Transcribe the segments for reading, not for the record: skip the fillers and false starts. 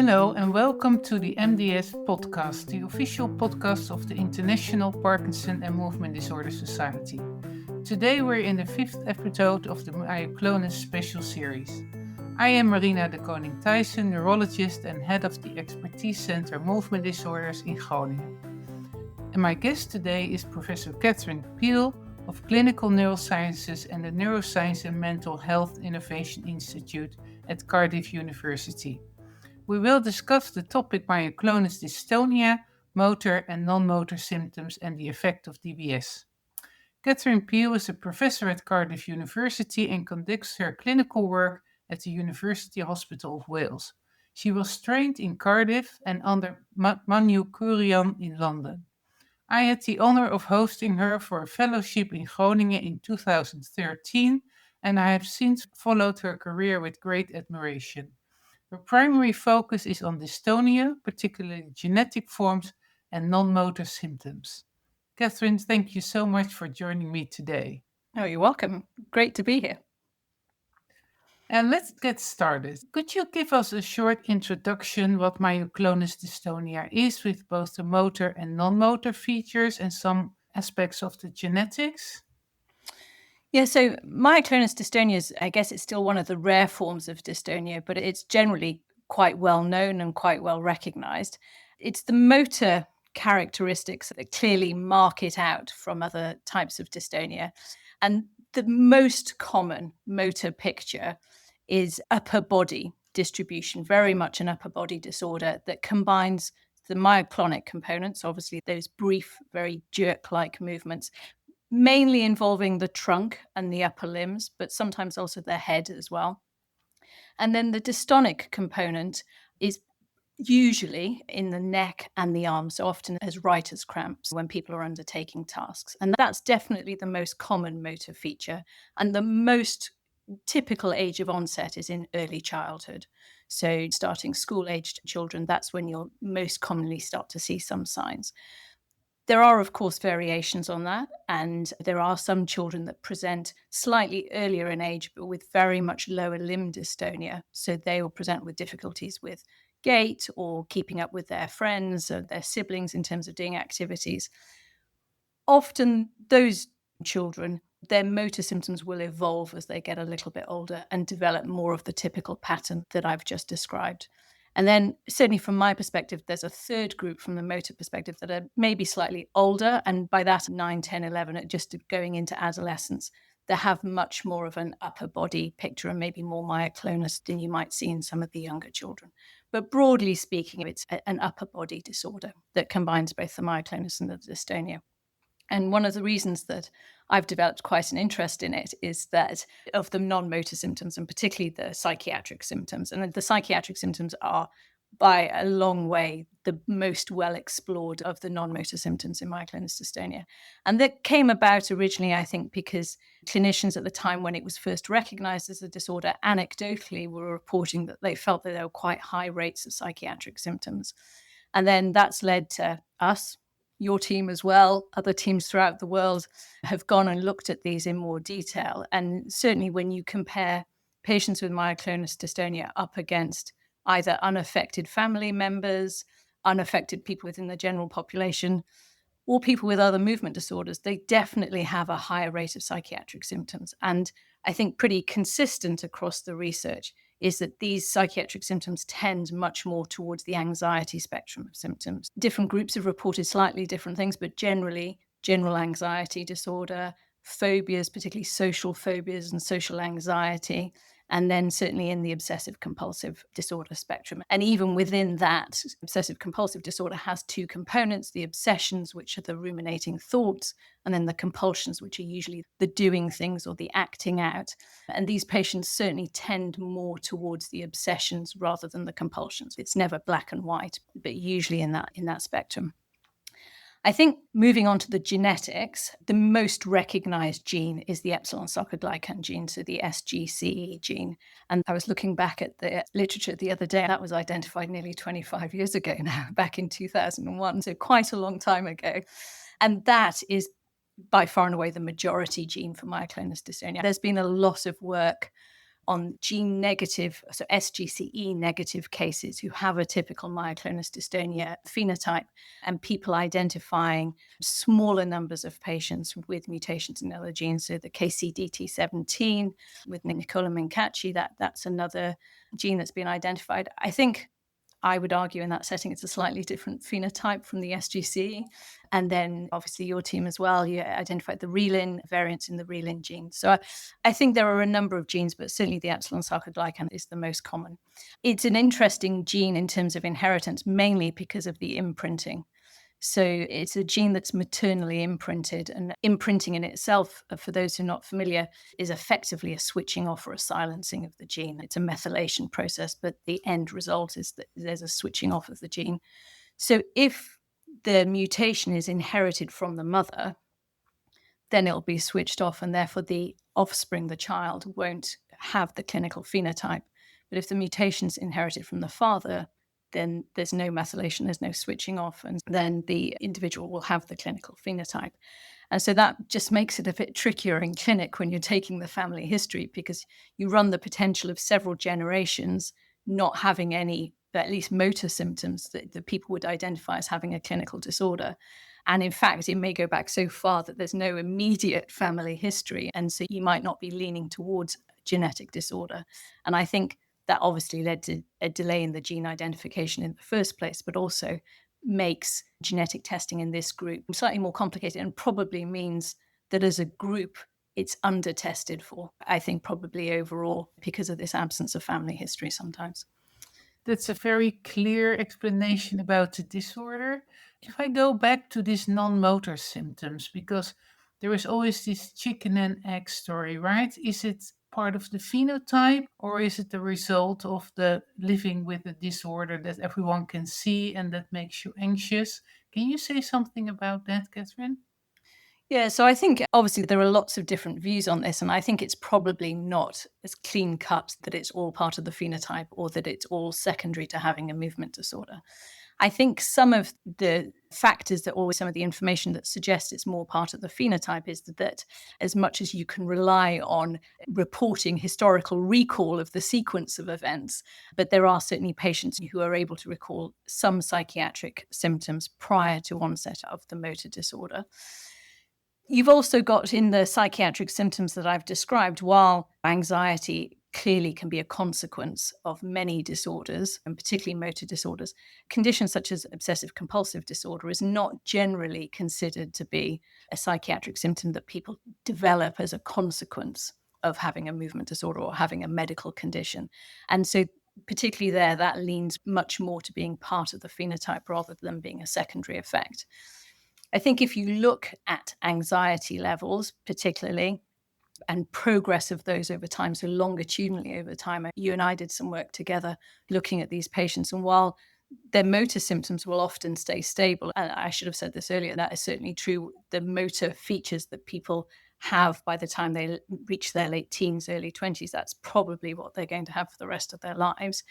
Hello and welcome to the MDS podcast, the official podcast of the International Parkinson and Movement Disorder Society. Today we're in the 5th episode of the Myoclonus special series. I am Marina de Koning-Tijssen, neurologist and head of the Expertise Center Movement Disorders in Groningen. And my guest today is Professor Kathryn Peall of Clinical Neurosciences and the Neuroscience and Mental Health Innovation Institute at Cardiff University. We will discuss the topic myoclonus dystonia, motor and non-motor symptoms and the effect of DBS. Kathryn Peall is a professor at Cardiff University and conducts her clinical work at the University Hospital of Wales. She was trained in Cardiff and under Manu Kurian in London. I had the honor of hosting her for a fellowship in Groningen in 2013, and I have since followed her career with great admiration. Her primary focus is on dystonia, particularly genetic forms and non-motor symptoms. Kathryn, thank you so much for joining me today. Oh, you're welcome. Great to be here. And let's get started. Could you give us a short introduction what myoclonus dystonia is with both the motor and non-motor features and some aspects of the genetics? Yeah, so myoclonus dystonia is, I guess it's still one of the rare forms of dystonia, but it's generally quite well known and quite well recognized. It's the motor characteristics that clearly mark it out from other types of dystonia. And the most common motor picture is upper body distribution, very much an upper body disorder that combines the myoclonic components, obviously those brief, very jerk-like movements, mainly involving the trunk and the upper limbs, but sometimes also the head as well. And then the dystonic component is usually in the neck and the arms, so often as writer's cramps when people are undertaking tasks. And that's definitely the most common motor feature. And the most typical age of onset is in early childhood. So starting school-aged children, that's when you'll most commonly start to see some signs. There are, of course, variations on that, and there are some children that present slightly earlier in age, but with very much lower limb dystonia. So they will present with difficulties with gait or keeping up with their friends or their siblings in terms of doing activities. Often those children, their motor symptoms will evolve as they get a little bit older and develop more of the typical pattern that I've just described. And then certainly from my perspective, there's a third group from the motor perspective that are maybe slightly older. And by that, 9, 10, 11, just going into adolescence, they have much more of an upper body picture and maybe more myoclonus than you might see in some of the younger children. But broadly speaking, it's an upper body disorder that combines both the myoclonus and the dystonia. And one of the reasons that I've developed quite an interest in it is that of the non-motor symptoms and particularly the psychiatric symptoms. And the psychiatric symptoms are by a long way the most well explored of the non-motor symptoms in myoclonus dystonia. And that came about originally, I think, because clinicians at the time when it was first recognized as a disorder, anecdotally were reporting that they felt that there were quite high rates of psychiatric symptoms. And then that's led to us, your team as well, other teams throughout the world have gone and looked at these in more detail. And certainly when you compare patients with myoclonus dystonia up against either unaffected family members, unaffected people within the general population, or people with other movement disorders, they definitely have a higher rate of psychiatric symptoms. And I think pretty consistent across the research is that these psychiatric symptoms tend much more towards the anxiety spectrum of symptoms. Different groups have reported slightly different things, but generally, general anxiety disorder, phobias, particularly social phobias and social anxiety, and then certainly in the obsessive compulsive disorder spectrum. And even within that, obsessive compulsive disorder has two components, the obsessions, which are the ruminating thoughts, and then the compulsions, which are usually the doing things or the acting out. And these patients certainly tend more towards the obsessions rather than the compulsions. It's never black and white, but usually in that spectrum. I think moving on to the genetics, the most recognized gene is the epsilon sarcoglycan gene, so the SGCE gene. And I was looking back at the literature the other day. That was identified nearly 25 years ago now, back in 2001, so quite a long time ago. And that is by far and away the majority gene for myoclonus dystonia. There's been a lot of work on gene negative, so SGCE negative cases who have a typical myoclonus dystonia phenotype, and people identifying smaller numbers of patients with mutations in other genes. So the KCDT17 with Nicola-Minkacci, that's another gene that's been identified. I think I would argue in that setting it's a slightly different phenotype from the SGC. And then obviously your team as well, you identified the relin variants in the relin gene. So I think there are a number of genes, but certainly the epsilon sarcoglycan is the most common. It's an interesting gene in terms of inheritance, mainly because of the imprinting. So it's a gene that's maternally imprinted, and imprinting in itself, for those who are not familiar, is effectively a switching off or a silencing of the gene. It's a methylation process, but the end result is that there's a switching off of the gene. So if the mutation is inherited from the mother, then it'll be switched off, and therefore the offspring, the child, won't have the clinical phenotype. But if the mutation's inherited from the father, then there's no methylation, there's no switching off, and then the individual will have the clinical phenotype. And so that just makes it a bit trickier in clinic when you're taking the family history, because you run the potential of several generations not having any, at least motor symptoms that people would identify as having a clinical disorder. And in fact, it may go back so far that there's no immediate family history. And so you might not be leaning towards genetic disorder. And I think that obviously led to a delay in the gene identification in the first place, but also makes genetic testing in this group slightly more complicated, and probably means that as a group, it's under-tested for, I think, probably overall, because of this absence of family history sometimes. That's a very clear explanation about the disorder. If I go back to these non motor symptoms, because there is always this chicken and egg story, right? Is it part of the phenotype, or is it the result of the living with a disorder that everyone can see and that makes you anxious? Can you say something about that, Kathryn? Yeah, so I think obviously there are lots of different views on this, and I think it's probably not as clean cut that it's all part of the phenotype or that it's all secondary to having a movement disorder. I think some of the factors that, or some of the information that suggests it's more part of the phenotype, is that as much as you can rely on reporting historical recall of the sequence of events, but there are certainly patients who are able to recall some psychiatric symptoms prior to onset of the motor disorder. You've also got in the psychiatric symptoms that I've described, while anxiety clearly can be a consequence of many disorders, and particularly motor disorders, conditions such as obsessive compulsive disorder is not generally considered to be a psychiatric symptom that people develop as a consequence of having a movement disorder or having a medical condition. And so particularly there, that leans much more to being part of the phenotype rather than being a secondary effect. I think if you look at anxiety levels, particularly, and progress of those over time, so longitudinally over time, you and I did some work together looking at these patients. And while their motor symptoms will often stay stable, and I should have said this earlier, that is certainly true, the motor features that people have by the time they reach their late teens, early 20s, that's probably what they're going to have for the rest of their lives.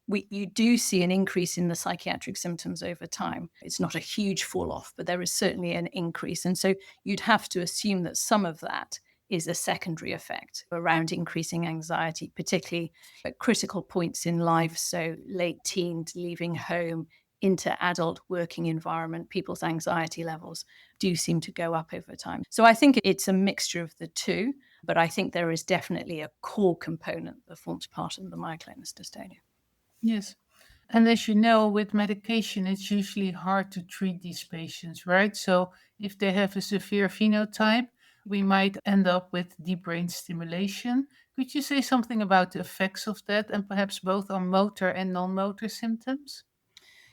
You do see an increase in the psychiatric symptoms over time. It's not a huge fall off, but there is certainly an increase. And so you'd have to assume that some of that is a secondary effect around increasing anxiety, particularly at critical points in life. So late teens, leaving home, into adult working environment, people's anxiety levels do seem to go up over time. So I think it's a mixture of the two, but I think there is definitely a core component that forms part of the myoclonus dystonia. Yes. And as you know, with medication, it's usually hard to treat these patients, right? So if they have a severe phenotype, we might end up with deep brain stimulation. Could you say something about the effects of that, and perhaps both on motor and non motor symptoms?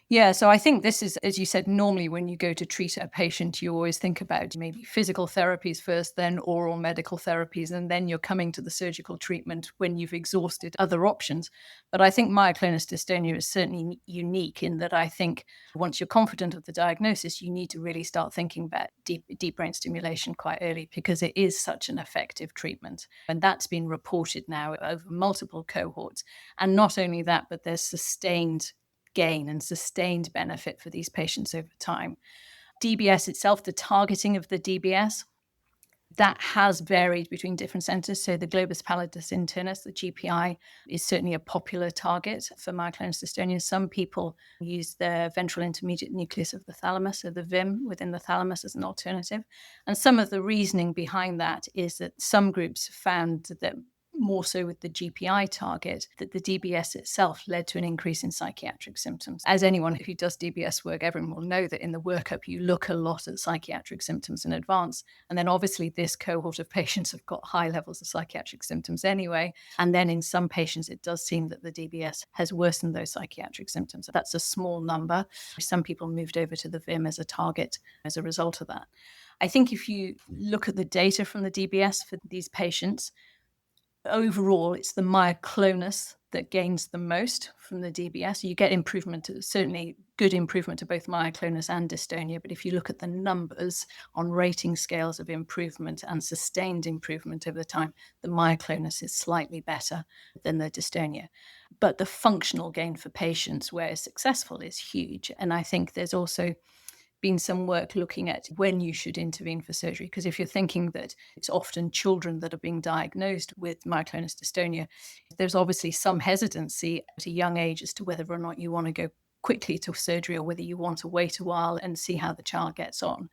Yeah, so I think this is, as you said, normally when you go to treat a patient, you always think about maybe physical therapies first, then oral medical therapies, and then you're coming to the surgical treatment when you've exhausted other options. But I think myoclonus dystonia is certainly unique in that I think once you're confident of the diagnosis, you need to really start thinking about deep brain stimulation quite early, because it is such an effective treatment. And that's been reported now over multiple cohorts. And not only that, but there's sustained gain and sustained benefit for these patients over time. DBS itself, the targeting of the DBS, That has varied between different centers. So the globus pallidus internus, the GPI, is certainly a popular target for myoclonus dystonia. Some people use the ventral intermediate nucleus of the thalamus, so the VIM within the thalamus, as an alternative. And some of the reasoning behind that is that some groups found that more so with the GPI target, that the DBS itself led to an increase in psychiatric symptoms. As anyone who does DBS work, everyone will know that in the workup, you look a lot at psychiatric symptoms in advance. And then obviously this cohort of patients have got high levels of psychiatric symptoms anyway. And then in some patients, it does seem that the DBS has worsened those psychiatric symptoms. That's a small number. Some people moved over to the VIM as a target as a result of that. I think if you look at the data from the DBS for these patients, overall, it's the myoclonus that gains the most from the DBS. You get improvement, certainly good improvement to both myoclonus and dystonia. But if you look at the numbers on rating scales of improvement and sustained improvement over the time, the myoclonus is slightly better than the dystonia. But the functional gain for patients where it's successful is huge. And I think there's also been some work looking at when you should intervene for surgery. Because if you're thinking that it's often children that are being diagnosed with myoclonus dystonia, there's obviously some hesitancy at a young age as to whether or not you want to go quickly to surgery or whether you want to wait a while and see how the child gets on.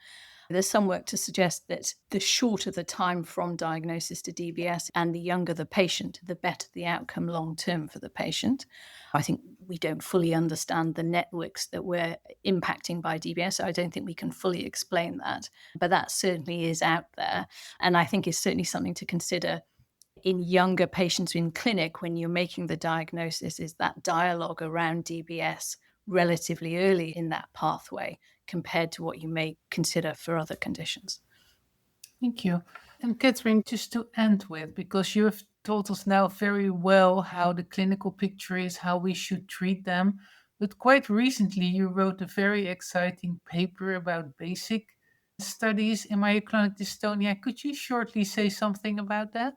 There's some work to suggest that the shorter the time from diagnosis to DBS and the younger the patient, the better the outcome long term for the patient. I think we don't fully understand the networks that we're impacting by DBS. So I don't think we can fully explain that. But that certainly is out there. And I think is certainly something to consider in younger patients in clinic when you're making the diagnosis, is that dialogue around DBS relatively early in that pathway compared to what you may consider for other conditions. Thank you. And Kathryn, just to end with, because you have told us now very well how the clinical picture is, how we should treat them. But quite recently, you wrote a very exciting paper about basic studies in myoclonic dystonia. Could you shortly say something about that?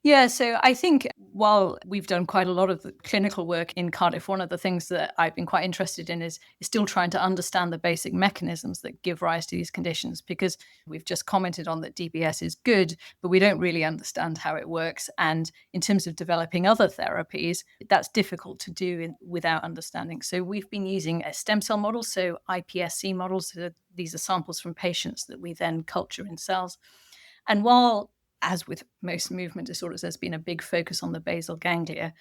Yeah, so I think while we've done quite a lot of the clinical work in Cardiff, one of the things that I've been quite interested in is still trying to understand the basic mechanisms that give rise to these conditions, because we've just commented on that DBS is good, but we don't really understand how it works. And in terms of developing other therapies, that's difficult to do without understanding. So we've been using a stem cell model, so iPSC models. These are samples from patients that we then culture in cells. And while, as with most movement disorders, there's been a big focus on the basal ganglia,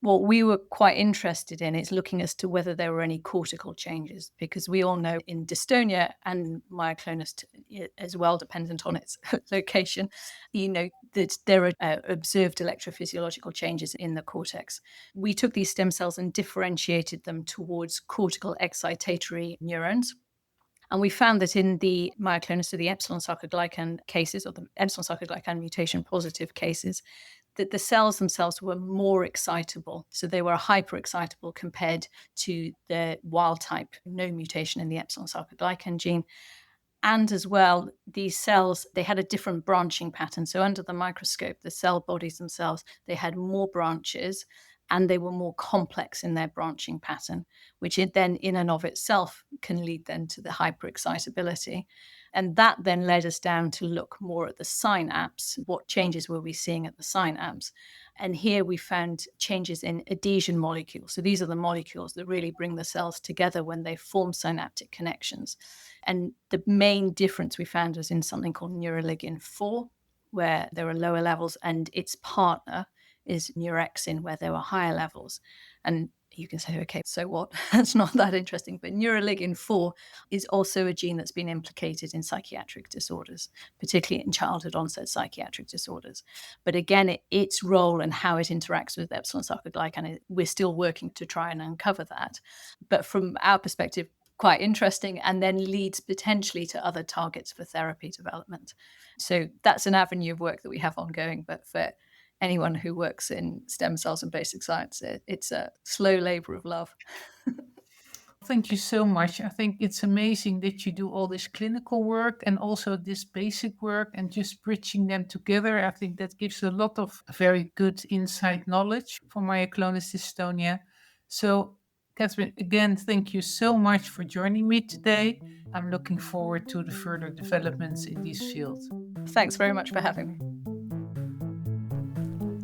what we were quite interested in is looking as to whether there were any cortical changes, because we all know in dystonia and myoclonus as well, dependent on its location, that there are observed electrophysiological changes in the cortex. We took these stem cells and differentiated them towards cortical excitatory neurons. And we found that in the myoclonus, so the epsilon sarcoglycan cases, or the epsilon sarcoglycan mutation positive cases, that the cells themselves were more excitable. So they were hyperexcitable compared to the wild type, no mutation in the epsilon sarcoglycan gene. And as well, these cells, they had a different branching pattern. So under the microscope, the cell bodies themselves, they had more branches and they were more complex in their branching pattern, which then in and of itself can lead then to the hyperexcitability. And that then led us down to look more at the synapse. What changes were we seeing at the synapse? And here we found changes in adhesion molecules. So these are the molecules that really bring the cells together when they form synaptic connections. And the main difference we found was in something called neuroligin 4, where there were lower levels, and its partner is neurexin, where there were higher levels. And you can say, okay, so what? That's not that interesting. But neuroligin 4 is also a gene that's been implicated in psychiatric disorders, particularly in childhood onset psychiatric disorders. But again, its role and how it interacts with epsilon sarcoglycan, we're still working to try and uncover that. But from our perspective, quite interesting, and then leads potentially to other targets for therapy development. So that's an avenue of work that we have ongoing. But for anyone who works in stem cells and basic science, it's a slow labor of love. Thank you so much. I think it's amazing that you do all this clinical work and also this basic work and just bridging them together. I think that gives a lot of very good inside knowledge for myoclonus dystonia. So, Kathryn, again, thank you so much for joining me today. I'm looking forward to the further developments in this field. Thanks very much for having me.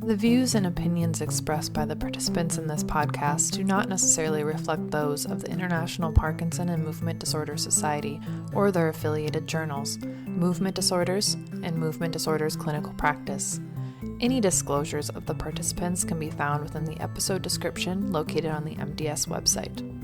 The views and opinions expressed by the participants in this podcast do not necessarily reflect those of the International Parkinson and Movement Disorder Society or their affiliated journals, Movement Disorders and Movement Disorders Clinical Practice. Any disclosures of the participants can be found within the episode description located on the MDS website.